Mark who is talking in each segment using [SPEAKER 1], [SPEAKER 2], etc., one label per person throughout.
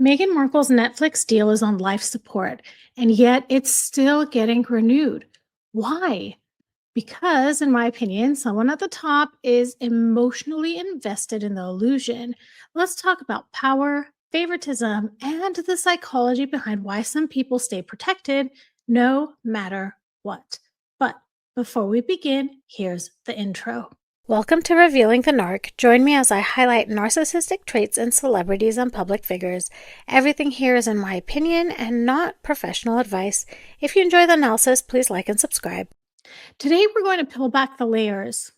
[SPEAKER 1] Meghan Markle's Netflix deal is on life support, and yet it's still getting renewed. Why? Because, in my opinion, someone at the top is emotionally invested in the illusion. Let's talk about power, favoritism, and the psychology behind why some people stay protected no matter what. But before we begin, here's the intro. Welcome to Revealing the Narc. Join me as I highlight narcissistic traits in celebrities and public figures. Everything here is in my opinion and not professional advice. If you enjoy the analysis, please like and subscribe. Today we're going to peel back the layers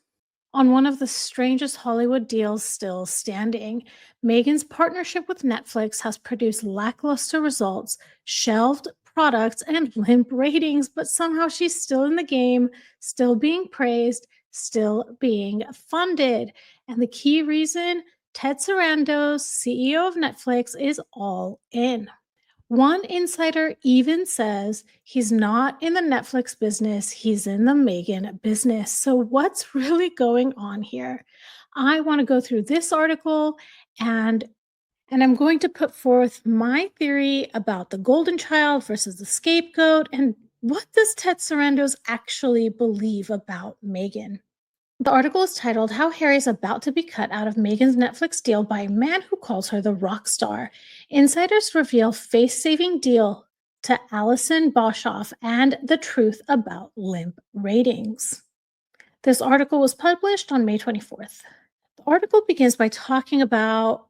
[SPEAKER 1] on one of the strangest Hollywood deals still standing. Meghan's partnership with Netflix has produced lackluster results, shelved products, and limp ratings, but somehow she's still in the game, still being praised, still being funded. And the key reason, Ted Sarandos, CEO of Netflix, is all in. One insider even says he's not in the Netflix business, he's in the Meghan business. So, what's really going on here? I want to go through this article and I'm going to put forth my theory about the golden child versus the scapegoat and what does Ted Sarandos actually believe about Meghan? The article is titled How Harry's About to Be Cut Out of Meghan's Netflix Deal by a Man Who Calls Her the Rock Star. Insiders reveal face-saving deal to Alison Boshoff and the truth about limp ratings. This article was published on May 24th. The article begins by talking about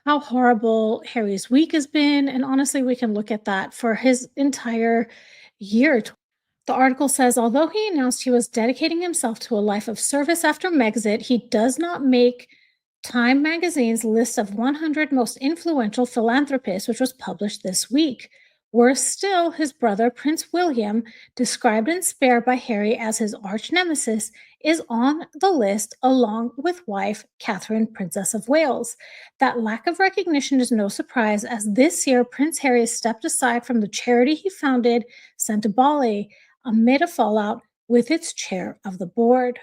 [SPEAKER 1] how horrible Harry's week has been, and honestly, we can look at that for his entire year. The article says, although he announced he was dedicating himself to a life of service after Megxit, he does not make Time magazine's list of 100 most influential philanthropists, which was published this week. Worse still, his brother, Prince William, described in Spare by Harry as his arch nemesis, is on the list along with wife Catherine, Princess of Wales. That lack of recognition is no surprise, as this year Prince Harry stepped aside from the charity he founded, sent to Bali, amid a fallout with its chair of the board.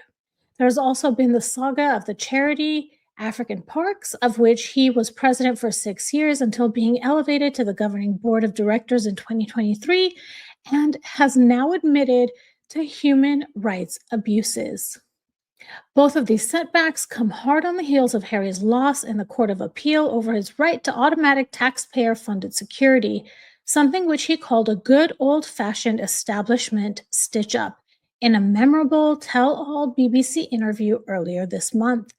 [SPEAKER 1] There's also been the saga of the charity African Parks, of which he was president for 6 years until being elevated to the governing board of directors in 2023 and has now admitted to human rights abuses. Both of these setbacks come hard on the heels of Harry's loss in the Court of Appeal over his right to automatic taxpayer funded security, something which he called a good old fashioned establishment stitch up in a memorable tell all BBC interview earlier this month.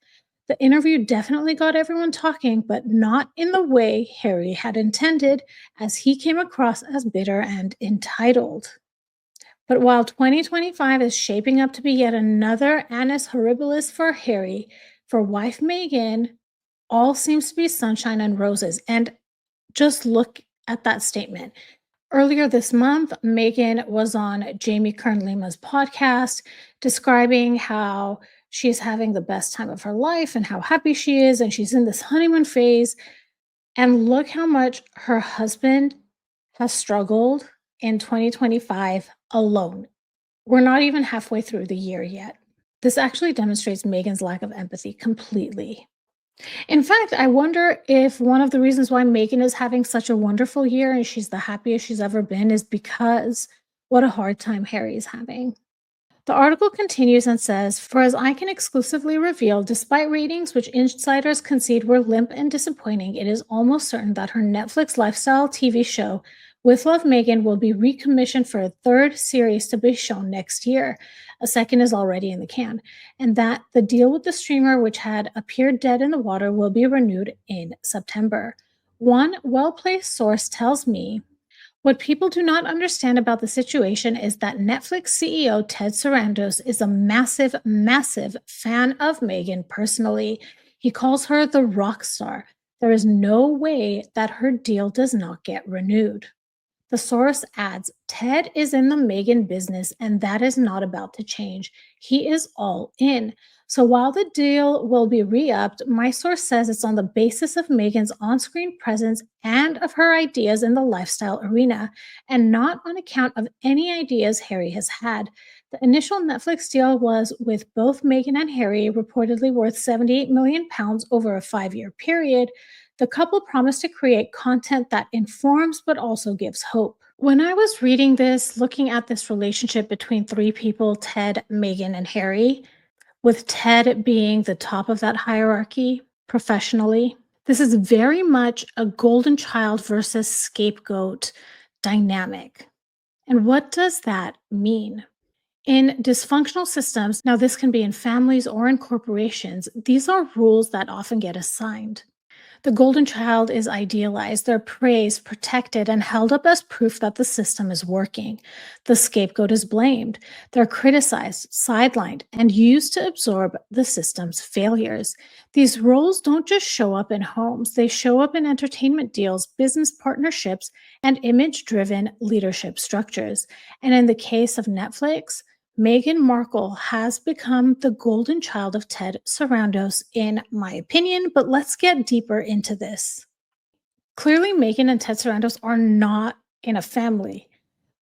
[SPEAKER 1] The interview definitely got everyone talking, but not in the way Harry had intended, as he came across as bitter and entitled. But while 2025 is shaping up to be yet another annus horribilis for Harry, for wife Meghan, all seems to be sunshine and roses. And just look at that statement. Earlier this month, Meghan was on Jamie Kern Lima's podcast describing how she's having the best time of her life and how happy she is, and she's in this honeymoon phase. And look how much her husband has struggled in 2025 alone. We're not even halfway through the year yet. This actually demonstrates Meghan's lack of empathy completely. In fact, I wonder if one of the reasons why Meghan is having such a wonderful year and she's the happiest she's ever been is because what a hard time Harry is having. The article continues and says, for as I can exclusively reveal, despite ratings which insiders concede were limp and disappointing, it is almost certain that her Netflix lifestyle TV show, With Love Meghan, will be recommissioned for a third series to be shown next year. A second is already in the can, and that the deal with the streamer, which had appeared dead in the water, will be renewed in September. One well-placed source tells me what people do not understand about the situation is that Netflix CEO Ted Sarandos is a massive, massive fan of Meghan personally. He calls her the rock star. There is no way that her deal does not get renewed. The source adds, Ted is in the Meghan business, and that is not about to change. He is all in. So while the deal will be re-upped, my source says it's on the basis of Meghan's on-screen presence and of her ideas in the lifestyle arena, and not on account of any ideas Harry has had. The initial Netflix deal was, with both Meghan and Harry, reportedly worth £78 million over a 5-year period. The couple promised to create content that informs but also gives hope. When I was reading this, looking at this relationship between three people, Ted, Meghan, and Harry, with Ted being the top of that hierarchy professionally, this is very much a golden child versus scapegoat dynamic. And what does that mean? In dysfunctional systems, now this can be in families or in corporations, these are rules that often get assigned. The golden child is idealized, they're praised, protected, and held up as proof that the system is working. The scapegoat is blamed, they're criticized, sidelined, and used to absorb the system's failures. These roles don't just show up in homes, they show up in entertainment deals, business partnerships, and image driven leadership structures. And in the case of Netflix, Meghan Markle has become the golden child of Ted Sarandos, in my opinion, but let's get deeper into this. Clearly, Meghan and Ted Sarandos are not in a family,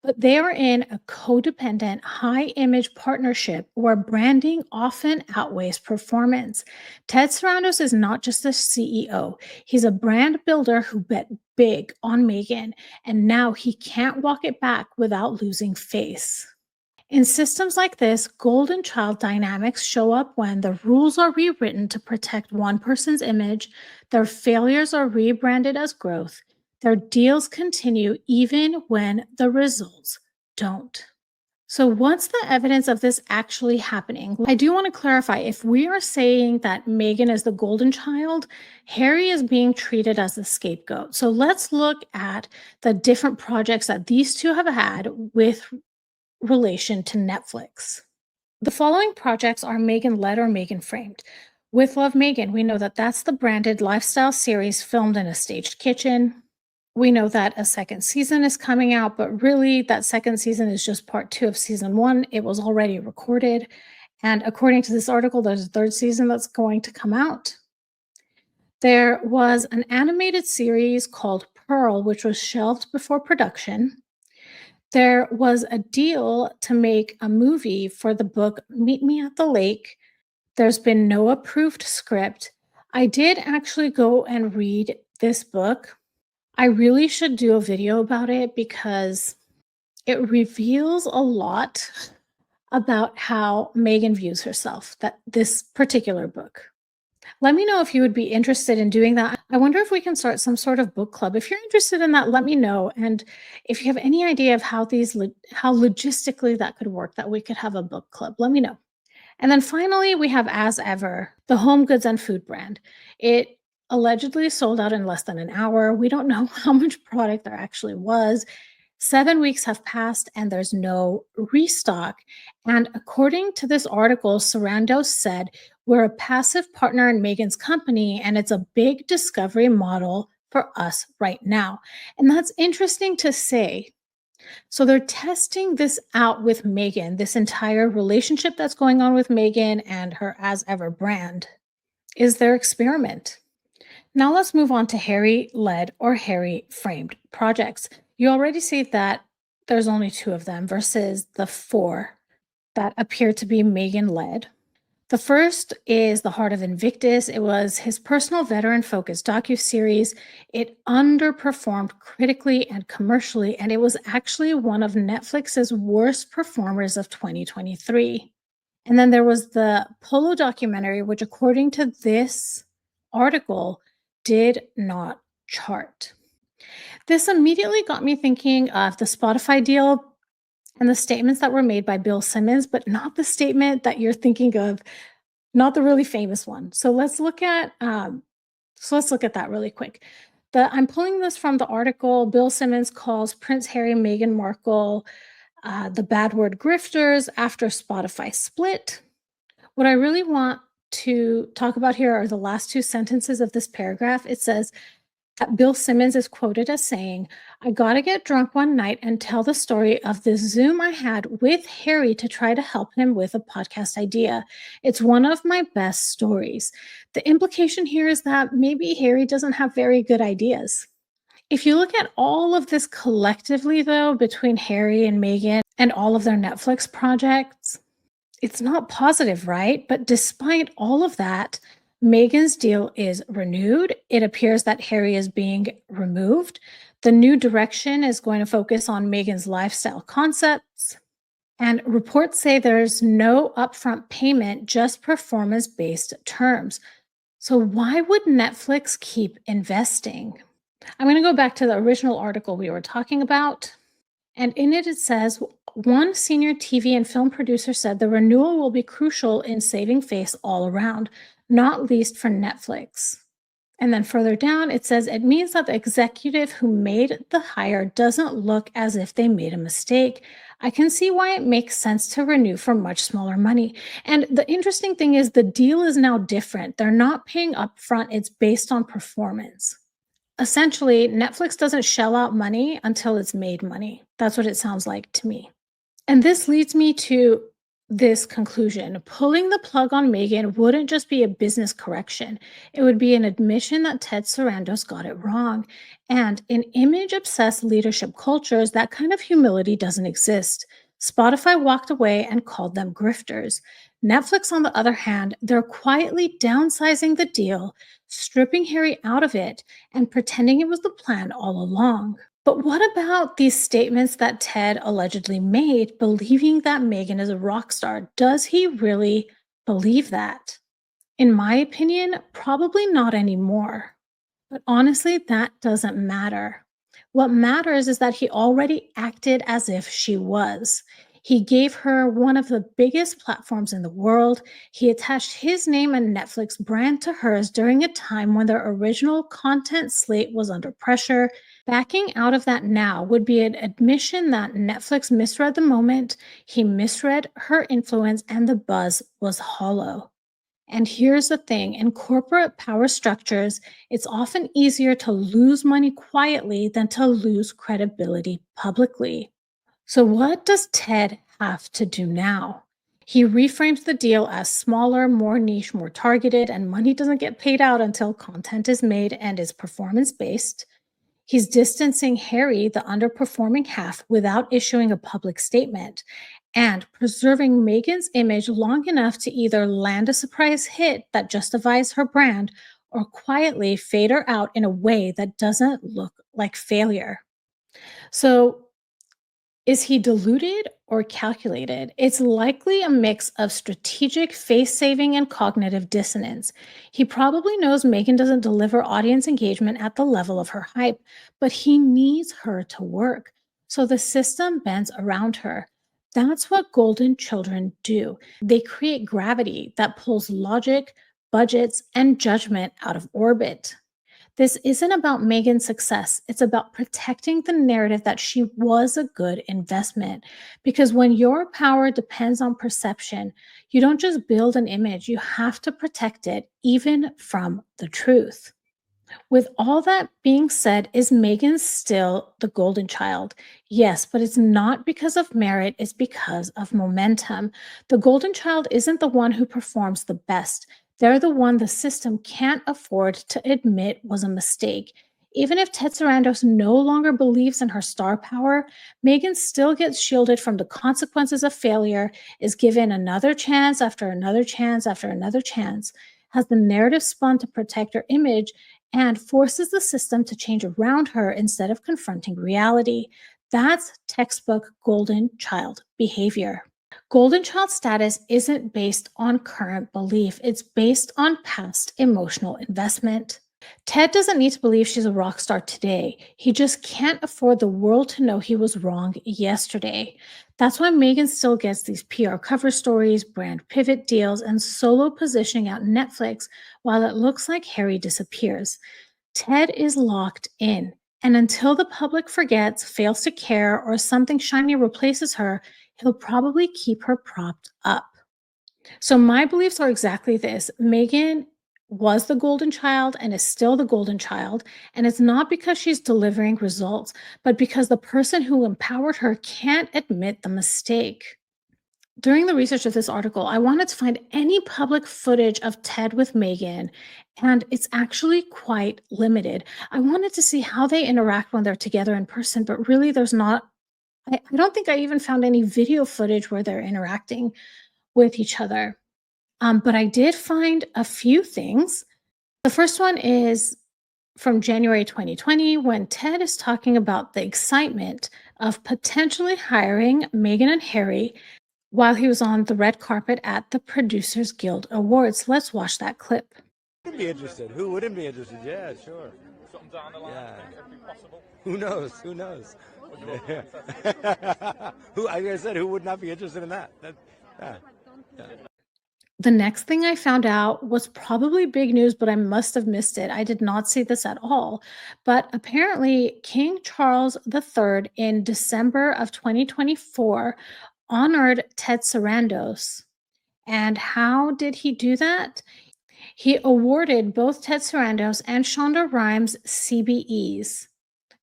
[SPEAKER 1] but they are in a codependent, high image partnership where branding often outweighs performance. Ted Sarandos is not just a CEO, he's a brand builder who bet big on Meghan, and now he can't walk it back without losing face. In systems like this, golden child dynamics show up when the rules are rewritten to protect one person's image, their failures are rebranded as growth, their deals continue even when the results don't. So, what's the evidence of this actually happening? I do want to clarify, if we are saying that Meghan is the golden child, Harry is being treated as the scapegoat. So, let's look at the different projects that these two have had with relation to Netflix. The following projects are Meghan led or Meghan framed. With Love Meghan, we know that that's the branded lifestyle series filmed in a staged kitchen. We know that a second season is coming out, but really that second season is just part 2 of season 1. It was already recorded. And according to this article, there's a third season that's going to come out. There was an animated series called Pearl, which was shelved before production. There was a deal to make a movie for the book Meet Me at the Lake. There's been no approved script. I did actually go and read this book. I really should do a video about it because it reveals a lot about how Meghan views herself, that this particular book. Let me know if you would be interested in doing that. I wonder if we can start some sort of book club. If you're interested in that, let me know. And if you have any idea of how how logistically that could work, that we could have a book club, let me know. And then finally, we have As Ever, the home goods and food brand. It allegedly sold out in less than an hour. We don't know how much product there actually was. 7 weeks have passed and there's no restock. And according to this article, Sarandos said, "We're a passive partner in Meghan's company, and it's a big discovery model for us right now." And that's interesting to say. So they're testing this out with Meghan, this entire relationship that's going on with Meghan and her As Ever brand is their experiment. Now let's move on to Harry led or Harry framed projects. You already see that there's only 2 of them versus the 4 that appear to be Meghan led. The first is The Heart of Invictus. It was his personal veteran-focused docuseries. It underperformed critically and commercially, and it was actually one of Netflix's worst performers of 2023. And then there was the Polo documentary, which according to this article, did not chart. This immediately got me thinking of the Spotify deal and the statements that were made by Bill Simmons, but not the statement that you're thinking of, not the really famous one. So let's look at that really quick. I'm pulling this from the article. Bill Simmons calls Prince Harry, Meghan Markle, the bad word grifters after Spotify split. What I really want to talk about here are the last 2 sentences of this paragraph. It says, Bill Simmons is quoted as saying, "I gotta get drunk one night and tell the story of this Zoom I had with Harry to try to help him with a podcast idea. It's one of my best stories." The implication here is that maybe Harry doesn't have very good ideas. If you look at all of this collectively, though, between Harry and Meghan and all of their Netflix projects, it's not positive, right? But despite all of that, Meghan's deal is renewed. It appears that Harry is being removed. The new direction is going to focus on Meghan's lifestyle concepts. And reports say there's no upfront payment, just performance based terms. So, why would Netflix keep investing? I'm going to go back to the original article we were talking about. And in it, it says one senior TV and film producer said the renewal will be crucial in saving face all around, not least for Netflix. And then further down, it says it means that the executive who made the hire doesn't look as if they made a mistake. I can see why it makes sense to renew for much smaller money. And the interesting thing is the deal is now different. They're not paying upfront, it's based on performance. Essentially, Netflix doesn't shell out money until it's made money. That's what it sounds like to me. And this leads me to this conclusion. Pulling the plug on Meghan wouldn't just be a business correction, it would be an admission that Ted Sarandos got it wrong. And in image obsessed leadership cultures, that kind of humility doesn't exist. Spotify walked away and called them grifters. Netflix, on the other hand, they're quietly downsizing the deal, stripping Harry out of it, and pretending it was the plan all along. But what about these statements that Ted allegedly made, believing that Meghan is a rock star? Does he really believe that? In my opinion, probably not anymore. But honestly, that doesn't matter. What matters is that he already acted as if she was. He gave her one of the biggest platforms in the world. He attached his name and Netflix brand to hers during a time when their original content slate was under pressure. Backing out of that now would be an admission that Netflix misread the moment, he misread her influence, and the buzz was hollow. And here's the thing, in corporate power structures, it's often easier to lose money quietly than to lose credibility publicly. So, what does Ted have to do now? He reframes the deal as smaller, more niche, more targeted, and money doesn't get paid out until content is made and is performance based. He's distancing Harry, the underperforming half, without issuing a public statement and preserving Meghan's image long enough to either land a surprise hit that justifies her brand or quietly fade her out in a way that doesn't look like failure. So, is he deluded or calculated? It's likely a mix of strategic face saving and cognitive dissonance. He probably knows Meghan doesn't deliver audience engagement at the level of her hype, but he needs her to work. So the system bends around her. That's what golden children do. They create gravity that pulls logic, budgets, and judgment out of orbit. This isn't about Meghan's success. It's about protecting the narrative that she was a good investment. Because when your power depends on perception, you don't just build an image, you have to protect it, even from the truth. With all that being said, is Meghan still the golden child? Yes, but it's not because of merit, it's because of momentum. The golden child isn't the one who performs the best. They're the one the system can't afford to admit was a mistake. Even if Ted Sarandos no longer believes in her star power, Meghan still gets shielded from the consequences of failure, is given another chance after another chance after another chance, has the narrative spun to protect her image, and forces the system to change around her instead of confronting reality. That's textbook golden child behavior. Golden child status isn't based on current belief, it's based on past emotional investment. Ted doesn't need to believe she's a rock star today. He just can't afford the world to know he was wrong yesterday. That's why Meghan still gets these PR cover stories, brand pivot deals, and solo positioning at Netflix while it looks like Harry disappears. Ted is locked in. And until the public forgets, fails to care, or something shiny replaces her, he'll probably keep her propped up. So my beliefs are exactly this. Meghan was the golden child and is still the golden child. And it's not because she's delivering results, but because the person who empowered her can't admit the mistake. During the research of this article, I wanted to find any public footage of Ted with Meghan, and it's actually quite limited. I wanted to see how they interact when they're together in person, but really there's not. I don't think I even found any video footage where they're interacting with each other. But I did find a few things. The first one is from January 2020, when Ted is talking about the excitement of potentially hiring Meghan and Harry while he was on the red carpet at the Producers Guild Awards. Let's watch that clip.
[SPEAKER 2] I'd be interested. Who wouldn't be interested? Yeah, sure.
[SPEAKER 3] Something down the line,
[SPEAKER 2] Yeah.
[SPEAKER 3] if possible.
[SPEAKER 2] Who knows? Who knows? Who? Like I said, who would not be interested in that? Yeah.
[SPEAKER 1] The next thing I found out was probably big news, but I must have missed it. I did not see this at all. But apparently, King Charles III in December of 2024 honored Ted Sarandos. And how did he do that? He awarded both Ted Sarandos and Shonda Rhimes CBEs,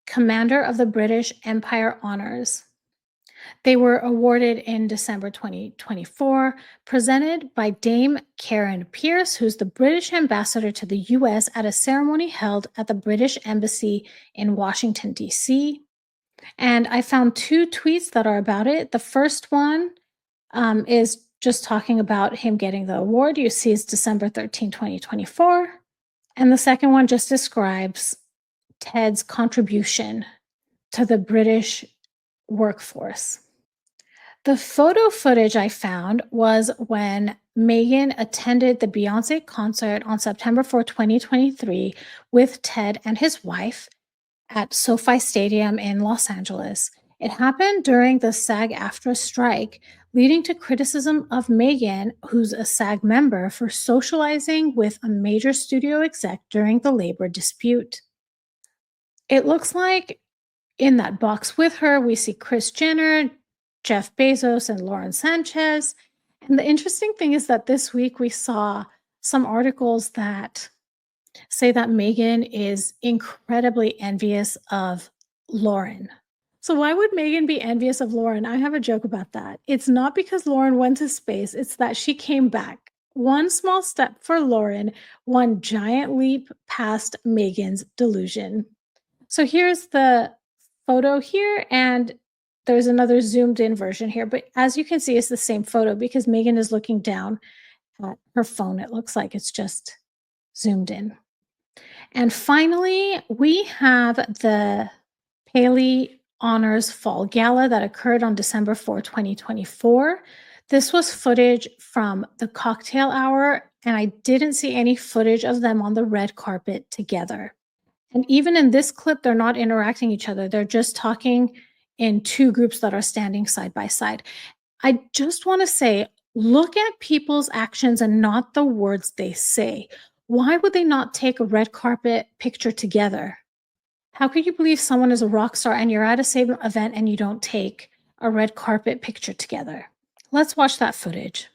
[SPEAKER 1] Commander of the British Empire Honors. They were awarded in December 2024, presented by Dame Karen Pierce, who's the British ambassador to the US, at a ceremony held at the British Embassy in Washington, D.C. And I found two tweets that are about it. The first one is just talking about him getting the award. You see it's December 13, 2024. And the second one just describes Ted's contribution to the British workforce. The photo footage I found was when Meghan attended the Beyoncé concert on September 4, 2023 with Ted and his wife at SoFi Stadium in Los Angeles. It happened during the SAG-AFTRA strike, leading to criticism of Meghan, who's a SAG member, for socializing with a major studio exec during the labor dispute. It looks like in that box with her, we see Kris Jenner, Jeff Bezos, and Lauren Sánchez. And the interesting thing is that this week we saw some articles that say that Meghan is incredibly envious of Lauren. So why would Meghan be envious of Lauren? I have a joke about that. It's not because Lauren went to space, it's that she came back. One small step for Lauren, one giant leap past Meghan's delusion. So here's the photo here, and there's another zoomed in version here, but as you can see, it's the same photo because Meghan is looking down at her phone. It looks like it's just zoomed in. And finally, we have the Paley Honors Fall Gala that occurred on December 4, 2024. This was footage from the cocktail hour, and I didn't see any footage of them on the red carpet together. And even in this clip, they're not interacting each other. They're just talking in two groups that are standing side by side. I just want to say, look at people's actions and not the words they say. Why would they not take a red carpet picture together? How could you believe someone is a rock star and you're at a same event and you don't take a red carpet picture together? Let's watch that footage.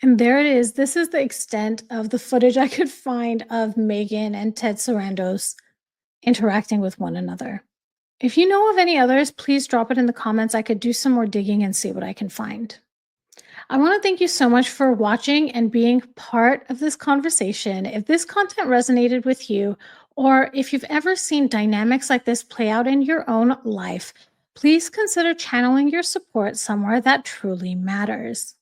[SPEAKER 1] And there it is. This is the extent of the footage I could find of Meghan and Ted Sarandos interacting with one another. If you know of any others, please drop it in the comments. I could do some more digging and see what I can find. I want to thank you so much for watching and being part of this conversation. If this content resonated with you, or if you've ever seen dynamics like this play out in your own life, please consider channeling your support somewhere that truly matters.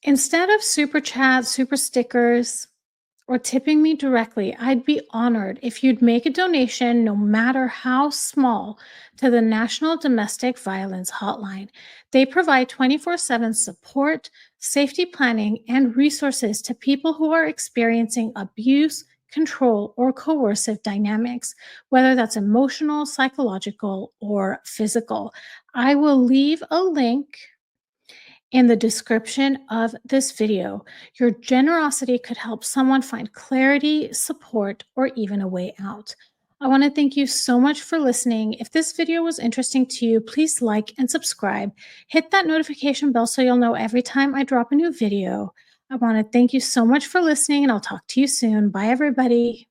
[SPEAKER 1] Instead of super chats, super stickers, or tipping me directly, I'd be honored if you'd make a donation, no matter how small, to the National Domestic Violence Hotline. They provide 24/7 support, safety planning, and resources to people who are experiencing abuse, control, or coercive dynamics, whether that's emotional, psychological, or physical. I will leave a link in the description of this video. Your generosity could help someone find clarity, support, or even a way out. I want to thank you so much for listening. If this video was interesting to you, please like and subscribe. Hit that notification bell so you'll know every time I drop a new video. I want to thank you so much for listening, and I'll talk to you soon. Bye, everybody.